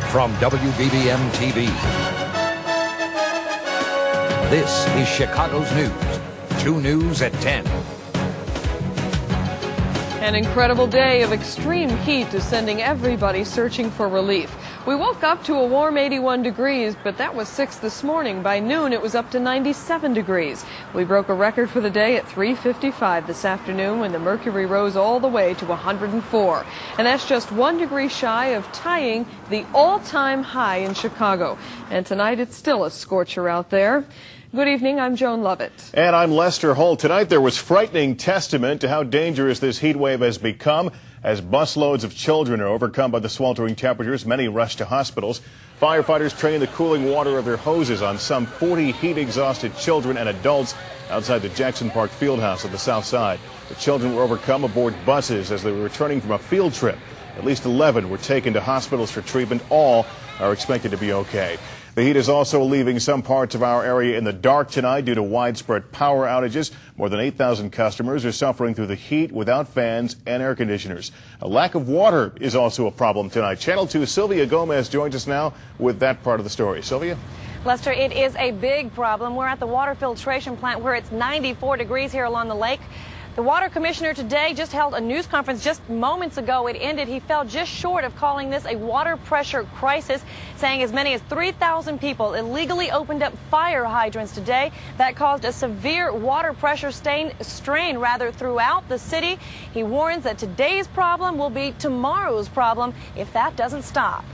from WBBM TV. This is Chicago's News. 2 News at 10. An incredible day of extreme heat is sending everybody searching for relief. We woke up to a warm 81 degrees, but that was 6 this morning. By noon, it was up to 97 degrees. We broke a record for the day at 3:55 this afternoon when the mercury rose all the way to 104. And that's just 1 degree shy of tying the all-time high in Chicago. And tonight, it's still a scorcher out there. Good evening, I'm Joan Lovett. And I'm Lester Holt. Tonight there was frightening testament to how dangerous this heat wave has become. As busloads of children are overcome by the sweltering temperatures, many rush to hospitals. Firefighters train the cooling water of their hoses on some 40 heat-exhausted children and adults outside the Jackson Park Fieldhouse at the south side. The children were overcome aboard buses as they were returning from a field trip. At least 11 were taken to hospitals for treatment. All are expected to be okay. The heat is also leaving some parts of our area in the dark tonight due to widespread power outages. More than 8,000 customers are suffering through the heat without fans and air conditioners. A lack of water is also a problem tonight. Channel 2's Sylvia Gomez joins us now with that part of the story. Sylvia? Lester, it is a big problem. We're at the water filtration plant where it's 94 degrees here along the lake. The water commissioner today just held a news conference just moments ago. It ended. He fell just short of calling this a water pressure crisis, saying as many as 3,000 people illegally opened up fire hydrants today. That caused a severe water pressure strain throughout the city. He warns that today's problem will be tomorrow's problem if that doesn't stop.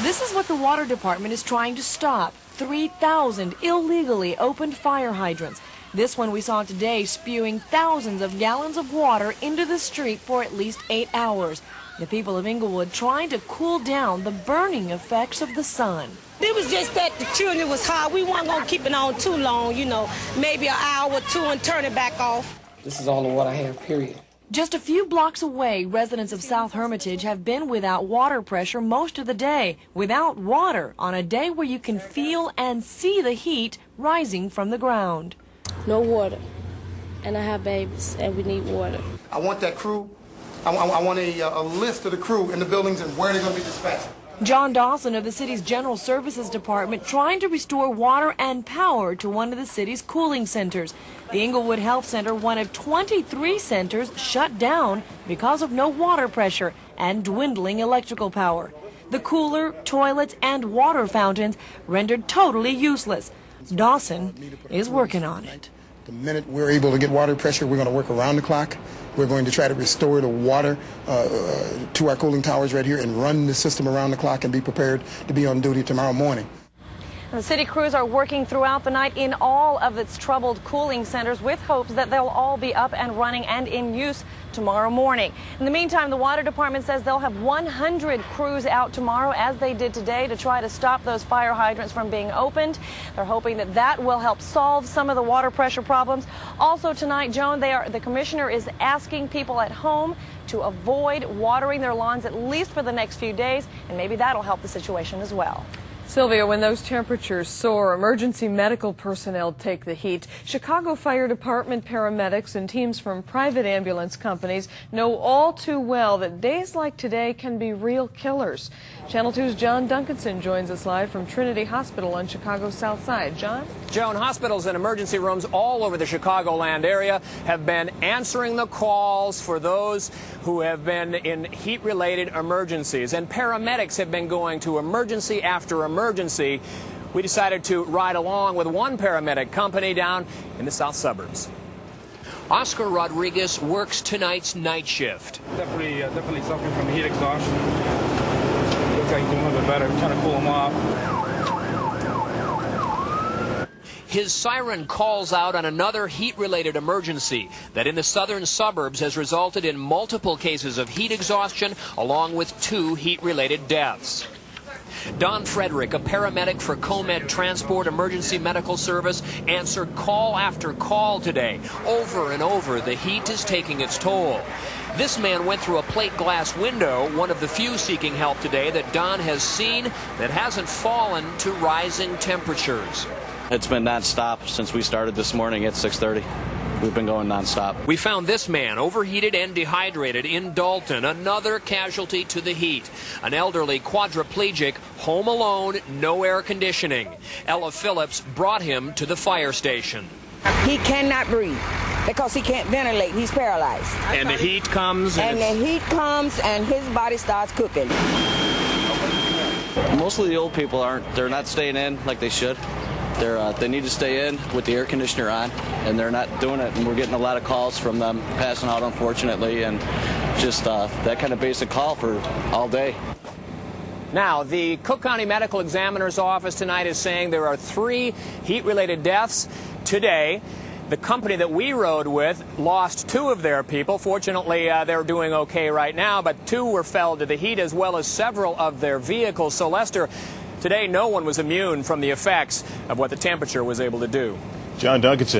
This is what the water department is trying to stop. 3,000 illegally opened fire hydrants. This one we saw today spewing thousands of gallons of water into the street for at least 8 hours. The people of Inglewood trying to cool down the burning effects of the sun. It was just that the children was hot. We weren't going to keep it on too long, maybe an hour or two and turn it back off. This is all the water I have, period. Just a few blocks away, residents of South Hermitage have been without water pressure most of the day. Without water on a day where you can feel and see the heat rising from the ground. No water. And I have babies, and we need water. I want that crew. I want a list of the crew in the buildings and where they're going to be dispatched. John Dawson of the city's General Services Department trying to restore water and power to one of the city's cooling centers. The Inglewood Health Center, one of 23 centers shut down because of no water pressure and dwindling electrical power. The cooler, toilets, and water fountains rendered totally useless. Dawson is working on it. The minute we're able to get water pressure, we're going to work around the clock. We're going to try to restore the water to our cooling towers right here and run the system around the clock and be prepared to be on duty tomorrow morning. The city crews are working throughout the night in all of its troubled cooling centers with hopes that they'll all be up and running and in use tomorrow morning. In the meantime, the water department says they'll have 100 crews out tomorrow, as they did today, to try to stop those fire hydrants from being opened. They're hoping that that will help solve some of the water pressure problems. Also tonight, Joan, the commissioner is asking people at home to avoid watering their lawns at least for the next few days, and maybe that'll help the situation as well. Sylvia, when those temperatures soar, emergency medical personnel take the heat. Chicago Fire Department paramedics and teams from private ambulance companies know all too well that days like today can be real killers. Channel 2's John Duncanson joins us live from Trinity Hospital on Chicago's South Side. John? Joan, hospitals and emergency rooms all over the Chicagoland area have been answering the calls for those who have been in heat-related emergencies. And paramedics have been going to emergency after emergency. We decided to ride along with one paramedic company down in the south suburbs. Oscar Rodriguez works tonight's night shift. Definitely suffering from heat exhaustion. Looks like he's doing a little bit better. We're trying to cool him off. His siren calls out on another heat-related emergency that in the southern suburbs has resulted in multiple cases of heat exhaustion along with 2 heat-related deaths. Don Frederick, a paramedic for CoMed Transport Emergency Medical Service, answered call after call today. Over and over, the heat is taking its toll. This man went through a plate glass window, one of the few seeking help today that Don has seen that hasn't fallen to rising temperatures. It's been nonstop since we started this morning at 6:30. we've been going nonstop. We found this man overheated and dehydrated in Dalton, another casualty to the heat. An elderly quadriplegic, home alone, no air conditioning. Ella Phillips brought him to the fire station. He cannot breathe because he can't ventilate. He's paralyzed. And the heat comes. And the heat comes and his body starts cooking. Most of the old people they're not staying in like they should. They need to stay in with the air conditioner on, and they're not doing it. And we're getting a lot of calls from them passing out, unfortunately, and just that kind of basic call for all day. Now, the Cook County Medical Examiner's Office tonight is saying there are 3 heat-related deaths today. The company that we rode with lost 2 of their people. Fortunately, they're doing okay right now, but 2 were felled to the heat as well as several of their vehicles. So, Lester, today no one was immune from the effects of what the temperature was able to do. John Duncanson.